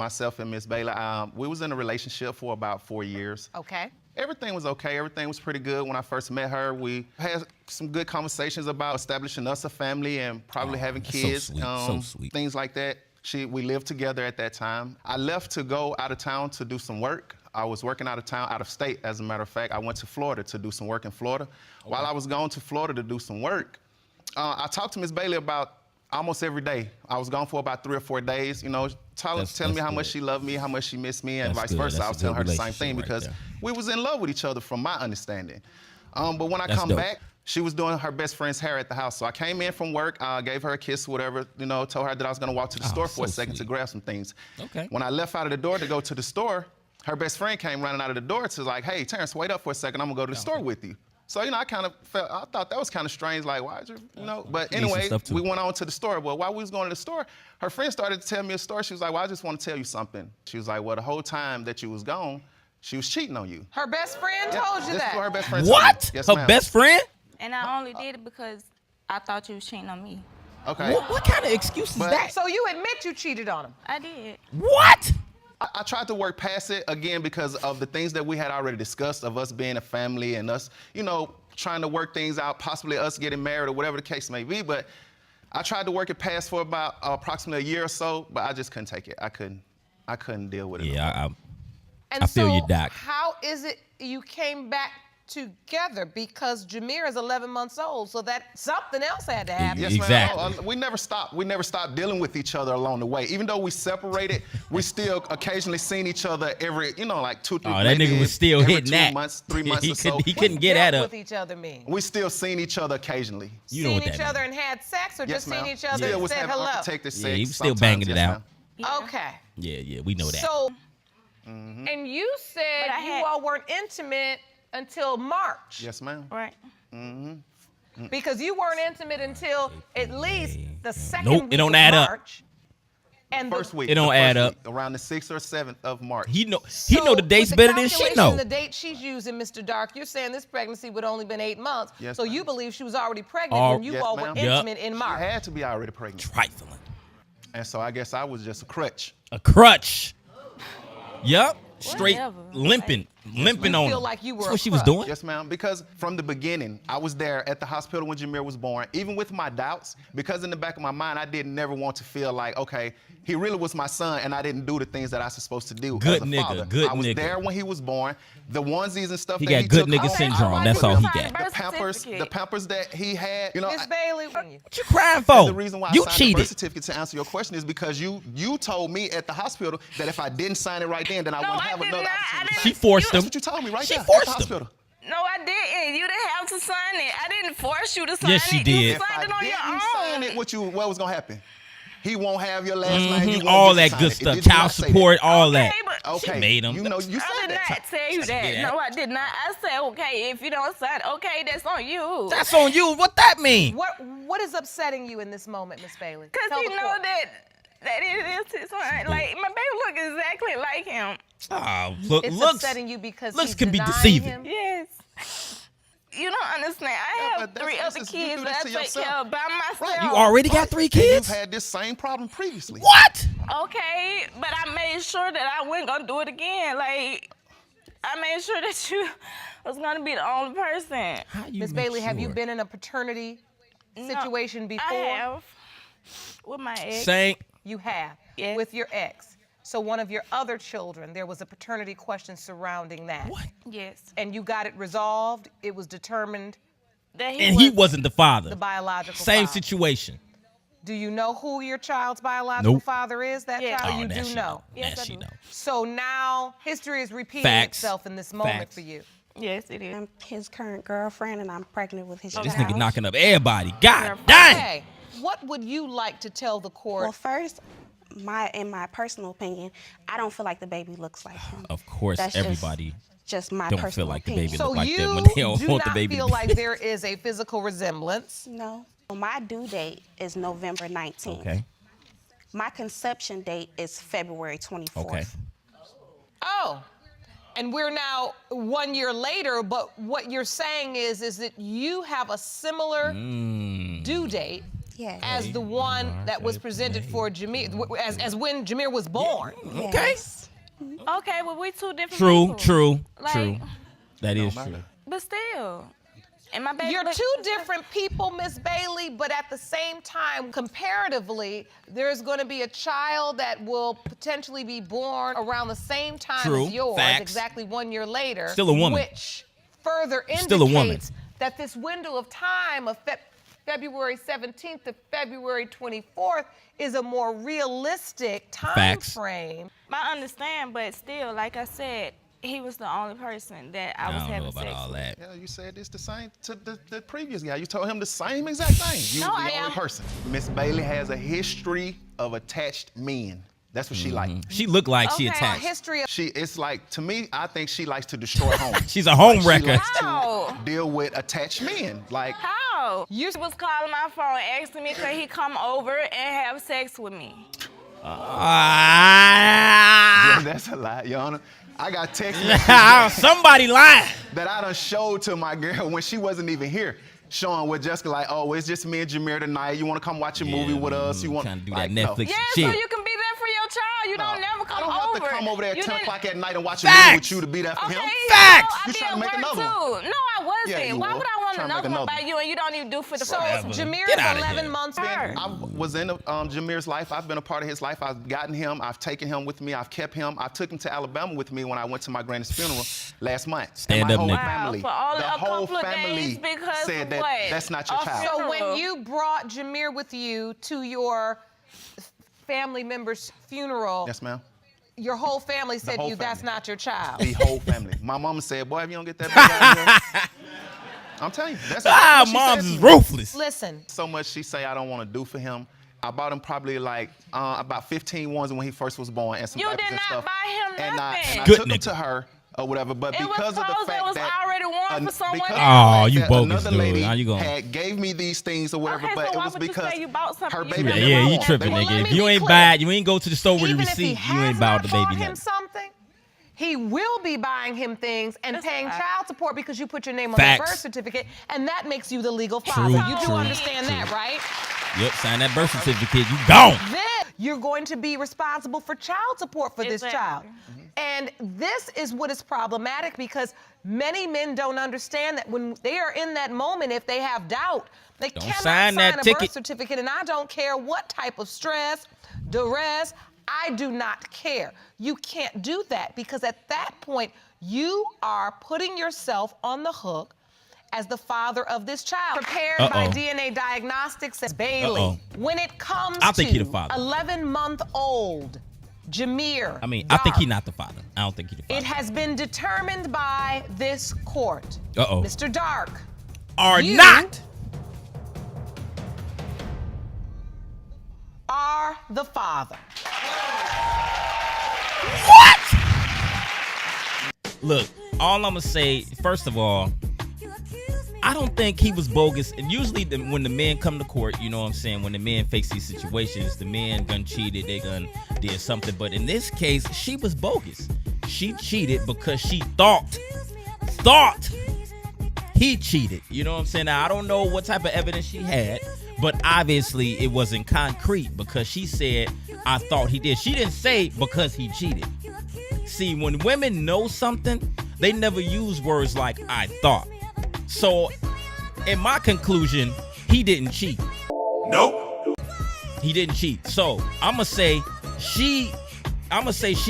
myself and Miss Bailey, we was in a relationship for about 4 years. Okay. Everything was okay. Everything was pretty good. When I first met her, we had some good conversations about establishing us a family and probably having kids. So sweet. Things like that. We lived together at that time. I left to go out of town to do some work. I was working out of town, out of state, as a matter of fact. I went to Florida to do some work in Florida. Okay. While I was going to Florida to do some work, I talked to Miss Bailey about almost every day. I was gone for about 3 or 4 days, you know, telling me how much she loved me, how much she missed me, and vice versa. I was telling her the same thing because we was in love with each other from my understanding. But when I come back, she was doing her best friend's hair at the house. So I came in from work, gave her a kiss, whatever, you know, told her that I was gonna walk to the store for a second to grab some things. Okay. When I left out of the door to go to the store, her best friend came running out of the door to like, hey, Terrence, wait up for a second, I'm gonna go to the store with you. So, you know, I thought that was kind of strange, like, why is you know? But anyway, we went on to the store. Well, while we was going to the store, her friend started to tell me a story. She was like, well, I just want to tell you something. She was like, well, the whole time that you was gone, she was cheating on you. Her best friend told you that? This is what her best friend What? told me. Yes, her best friend? And I only did it because I thought you was cheating on me. Okay. What kind of excuse is that? So you admit you cheated on him? I did. What? I tried to work past it, again, because of the things that we had already discussed of us being a family and us, you know, trying to work things out, possibly us getting married or whatever the case may be. But I tried to work it past for about approximately a year or so, but I just couldn't take it. I couldn't deal with it. Yeah, I feel you, Doc. How is it you came back together? Because Jameer is 11 months old, so that something else had to happen. Yes, exactly. We never stopped. We never stopped dealing with each other along the way. Even though we separated, we still occasionally seen each other every, you know, like 2, 3 Oh, that nigga was still hitting that. 2 months, 3 months or so. He couldn't get at her. With each other mean? We still seen each other occasionally. You know what that Seen each other and had sex, or yes, just seen each other and said hello? Yeah, he was still banging it out. Okay. Yeah, we know that. So, and you said you all weren't intimate until March. Yes, ma'am. Right. Because you weren't intimate until at least the second Nope, week it don't of add up. March. And First week. It don't add up. Around the 6th or 7th of March. He know the dates better than she know. The date she's using, Mr. Dark, you're saying this pregnancy would only been 8 months. Yes, so you believe she was already pregnant when you all were intimate in March. She had to be already pregnant. Trifling. And so I guess I was just a crutch. A crutch. Yup. Straight Whatever. limping on feel him. like you were That's a what she was crutch. doing? Yes, ma'am, because from the beginning, I was there at the hospital when Jameer was born, even with my doubts, because in the back of my mind, I didn't never want to feel like, okay, he really was my son and I didn't do the things that I was supposed to do Good as a nigga, father. good I was nigga. there when he was born. The onesies and stuff He that got he good took nigga off, syndrome. That's all he got. The pampers that he had, you know. Miss Bailey, What you crying for? The reason why You I signed the cheated. birth certificate, to answer your question, is because you told me at the hospital that if I didn't sign it right then I wouldn't have another opportunity. She forced him. That's what you told me right She there forced at the him. hospital. No, I didn't. You didn't have to sign it. I didn't force you to sign it. Yes, she did. You If signed it I on your didn't own. sign it, what was gonna happen? He won't have your last name. You won't All get to that sign good it. stuff. Did you Child not say support, that? all that. Okay, She made him. You know, you I said did that. not tell you that. that. No, I did not. I said, okay, if you don't sign, okay, that's on you. That's on you. What that mean? what is upsetting you in this moment, Miss Bailey? Because Tell he the know court. that it is his son. Like, my baby look exactly like him. Oh, It's looks upsetting you because looks he's can be denying deceiving. him? Yes. You don't understand. I have but 3 other you kids do that I this to take care yourself. of by myself. Right, You already got 3 And kids? you've had this same problem previously. What? Okay, but I made sure that I wasn't gonna do it again. Like, I made sure that you was gonna be the only person. Miss Bailey, have you been in a paternity situation before? I have. With my ex. Saint. You have? Yes. With your ex. So one of your other children, there was a paternity question surrounding that. What? Yes. And you got it resolved? It was determined That And he wasn't the father. the biological Same father. situation. Do you know who your child's biological Nope. father is? That Yeah. child Oh, you that do she know. Yes, That I she do. know. So now history is repeating Facts. itself in this moment Facts. for you. Yes, it is. I'm his current girlfriend, and I'm pregnant with his This child. nigga knocking up everybody. God dang. Okay. What would you like to tell the court? Well, first, in my personal opinion, I don't feel like the baby looks like him. Of course, That's everybody just my don't personal feel like the opinion. baby so look like you that when they don't do want not the baby feel to be. like there is a physical resemblance? No. My due date is November 19th. Okay. My conception date is February 24th. Okay. Oh. And we're now 1 year later, but what you're saying is that you have a similar due date Yes. as the one that was presented for Jameer, as when Jameer was born. Okay. Yes. Okay, well, we two different True, people. true, Like, true. That is true. But still. And my baby. You're two different people, Miss Bailey, but at the same time, comparatively, there's going to be a child that will potentially be born around the same time True. as yours, Facts. exactly 1 year later. Still a woman. Which further Still a woman. indicates that this window of time of February 17th to February 24th is a more realistic time Facts. frame. I understand, but still, like I said, he was the only person that I was I don't know having about sex all with. that. Yeah, you said it's the same to the previous guy. You told him the same exact thing. You No, was I the only am. person. Miss Bailey has a history of attached men. That's what she like. She looked like she Okay. attached. History of It's like, to me, I think she likes to destroy homes. She's a home She wrecker. likes How? to deal with attached men. Like, How? You was calling my phone asking me could he come over and have sex with me. Ah. yeah, that's a lie, Your Honor. I got text messages Somebody lying. that I done showed to my girl when she wasn't even here. Showing with Jessica like, oh, it's just me and Jameer tonight. You want to come watch a movie with us? You want trying to do like, that no. Netflix Yeah, shit. so you can be there for your child. You don't never come I don't over. have to come over there at You 10 didn't- o'clock at night and watch a Facts. movie with you to be there for Okay, him. Facts. I You be trying to at make work another too. one. No, I wasn't. Yeah, you Why were. would I want Trying to make another one another by you and you don't even do for the So forever? Jameer Get is outta 11 here. months Her. I was in Jameer's life. I've been a part of his life. I've gotten him. I've taken him with me. I've kept him. I took him to Alabama with me when I went to my granny's funeral last month. Stand and my up, whole nigga. family, Wow, for all the a whole couple of family days because said of that what? that's not your A child. So when funeral. you brought Jameer with you to your family member's funeral, Yes, ma'am. your whole family said to whole you, that's family. not your child. The whole family. My mama said, boy, if you don't get that baby out of here. I'm telling you, that's Ah, what she moms said is to me. ruthless. Listen, So much she say I don't want to do for him. I bought him probably like about 15 ones when he first was born and some You diapers did and not stuff. buy him and nothing. I Good took him nigga. to her or whatever, but It was because of the clothes fact that was already worn for someone because else. of the Oh, fact you that bogus, another dude. lady How you gonna- had gave me these things or whatever, Okay, but so it why was would you because say you bought something her you baby never never Yeah, you born. tripping, Well, nigga. let If me you be ain't clear. buy it, you ain't go to the store with a even if he receipt, you ain't has bought not the bought baby him nothing. something, he will be buying him things and That's paying a fact. child support because you put your name on Facts. the birth certificate, and that makes you the legal True, father. You do true, understand true. that, right? Yep, sign that birth certificate. You gone. Then you're going to be responsible for child support for this child. Exactly. And this is what is problematic because many men don't understand that when they are in that moment, if they have doubt, they Don't cannot sign that a birth ticket. certificate. And I don't care what type of stress, duress, I do not care. You can't do that because at that point, you are putting yourself on the hook as the father of this child. Prepared by Uh-oh. DNA diagnostics as Bailey. Uh-oh. When it comes I think to he the father. 11-month-old Jameer, I mean, I think Dark, he not the father. I don't think he the it father. has been determined by this court. Uh-oh. Mr. Dark, Are you not. are the father. What? Look, all I'm gonna say, first of all, I don't think he was bogus. And usually when the men come to court, you know what I'm saying, when the men face these situations, the men gun cheated, they gun did something. But in this case, she was bogus. She cheated because she thought he cheated. You know what I'm saying? Now, I don't know what type of evidence she had, but obviously it wasn't concrete because she said, I thought he did. She didn't say because he cheated. See, when women know something, they never use words like I thought. So, in my conclusion, he didn't cheat. Nope. He didn't cheat. So, I'ma say she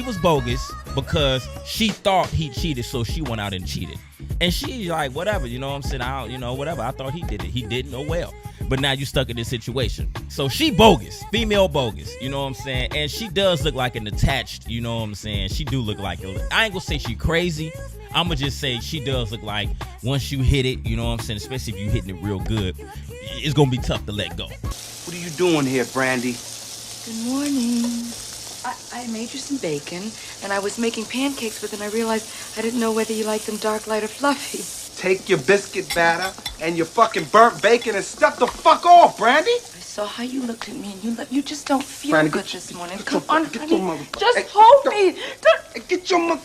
was bogus because she thought he cheated, so she went out and cheated. And she like, whatever, you know what I'm saying? I don't, you know, whatever. I thought he did it. He didn't. Oh well. But now you stuck in this situation. So she bogus, female bogus, you know what I'm saying? And she does look like an attached, you know what I'm saying? She do look like, I ain't gonna say she crazy. I'm gonna just say she does look like once you hit it, you know what I'm saying? Especially if you hitting it real good, it's gonna be tough to let go. What are you doing here, Brandy? Good morning. I made you some bacon, and I was making pancakes with it, and I realized I didn't know whether you liked them dark, light, or fluffy. Take your biscuit batter and your fucking burnt bacon and step the fuck off, Brandy. I saw how you looked at me, and you just don't feel Brandy, good get this your- morning. get Come your- on, get honey. your motherfucker- Just Hey, hold don't- me. Hey, get your mother...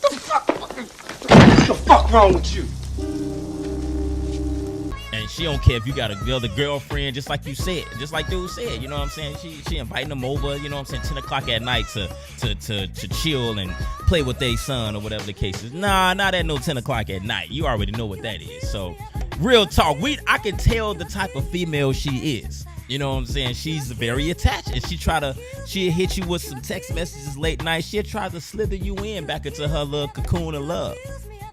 What the fuck wrong with you? And And she don't care if you got another girlfriend, just like you said, just like dude said, you know what I'm saying? She inviting them over, you know what I'm saying, 10 o'clock at night to chill and play with their son or whatever the case is. Nah, not at no 10 o'clock at night. You already know what that is. So real talk, I can tell the type of female she is. You know what I'm saying? She's very attached, and she'll hit you with some text messages late night. She'll try to slither you in back into her little cocoon of love.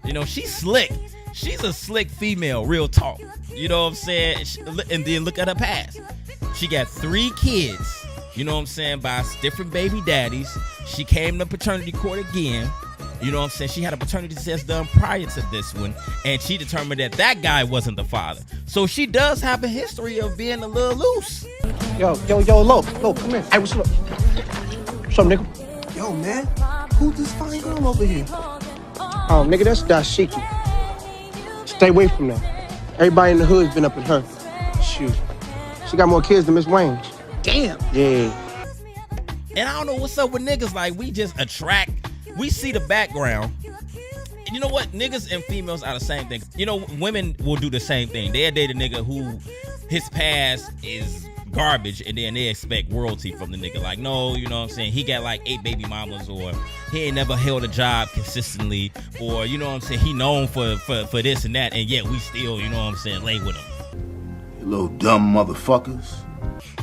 You know, she's slick. She's a slick female, real talk. You know what I'm saying? And then look at her past. She got 3 kids, you know what I'm saying, by different baby daddies. She came to paternity court again. You know what I'm saying? She had a paternity test done prior to this one, and she determined that guy wasn't the father. So she does have a history of being a little loose. Yo, Lo, come here. Hey, what's up? What's up, nigga? Yo, man, who's this fine girl over here? Oh, nigga, that's Dashiki. Stay away from that. Everybody in the hood's been up at her. Shoot. She got more kids than Miss Wayne. Damn. Yeah. And I don't know what's up with niggas. Like, we just attract. We see the background. And you know what? Niggas and females are the same thing. You know, women will do the same thing. They'll date a nigga who his past is garbage, and then they expect royalty from the nigga. Like, no, you know what I'm saying? He got like 8 baby mamas, or he ain't never held a job consistently, or you know what I'm saying? He known for this and that, and yet we still, you know what I'm saying, lay with him. You little dumb motherfuckers.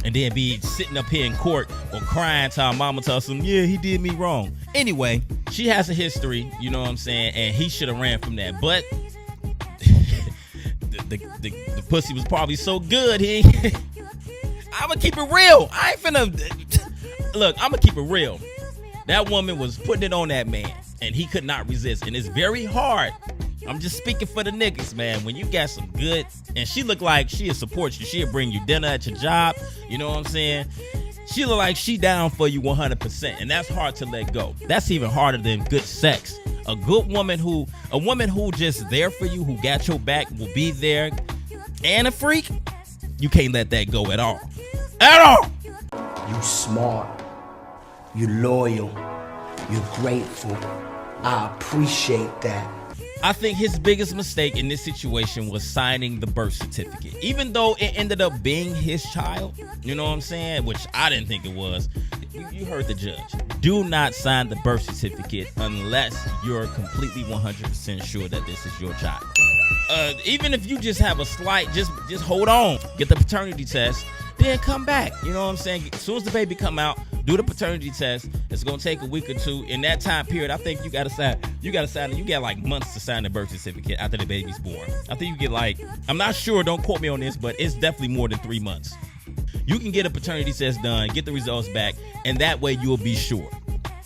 And then be sitting up here in court or crying till our mama tells him, yeah, he did me wrong. Anyway, she has a history, you know what I'm saying, and he should have ran from that. But the pussy was probably so good, I'ma keep it real. I ain't finna look, I'ma keep it real. That woman was putting it on that man, and he could not resist. And it's very hard. I'm just speaking for the niggas, man. When you got some good, and she look like she'll support you. She'll bring you dinner at your job. You know what I'm saying? She look like she down for you 100%, and that's hard to let go. That's even harder than good sex. A woman who just there for you, who got your back, will be there, and a freak, you can't let that go at all. At all. You smart. You loyal. You're grateful. I appreciate that. I think his biggest mistake in this situation was signing the birth certificate. Even though it ended up being his child, you know what I'm saying? Which I didn't think it was. You heard the judge. Do not sign the birth certificate unless you're completely 100% sure that this is your child. Even if you just have a slight, just hold on. Get the paternity test, then come back. You know what I'm saying? As soon as the baby come out, do the paternity test. It's gonna take a week or two. In that time period, I think you gotta sign. You get like months to sign the birth certificate after the baby's born. I think you get like, I'm not sure, don't quote me on this, but it's definitely more than 3 months. You can get a paternity test done, get the results back, and that way you'll be sure.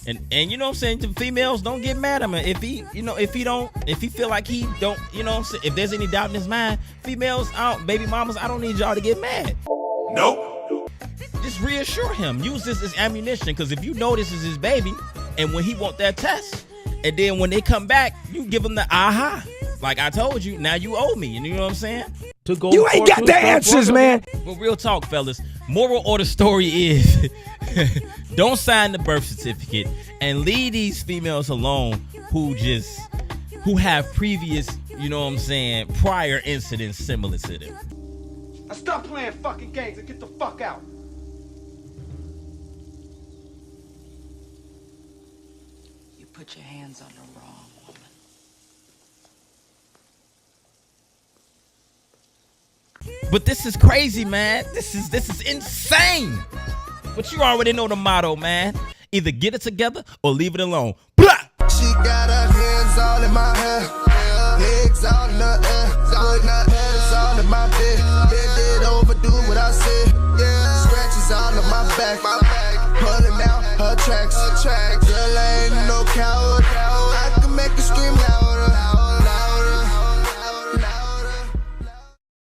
And you know what I'm saying, to females, don't get mad at him. If he feel like he don't, you know what I'm saying, if there's any doubt in his mind, females, baby mamas, I don't need y'all to get mad. Nope. Just reassure him. Use this as ammunition, because if you know this is his baby, and when he want that test, and then when they come back, you give him the aha. Like I told you, now you owe me. And you know what I'm saying? You ain't got the answers, man. But real talk, fellas. Moral of the story is don't sign the birth certificate and leave these females alone who have previous, you know what I'm saying, prior incidents similar to them. Now stop playing fucking games and get the fuck out. You put your hands on the wrong woman. But this is crazy, man. This is insane. But you already know the motto, man. Either get it together or leave it alone. Blah! She got her hands all in my hair, legs all in the air, putting her hands all in my bed. Did overdo what I said. Yeah, scratches all on my back, pulling out her tracks. Girl, I ain't no coward.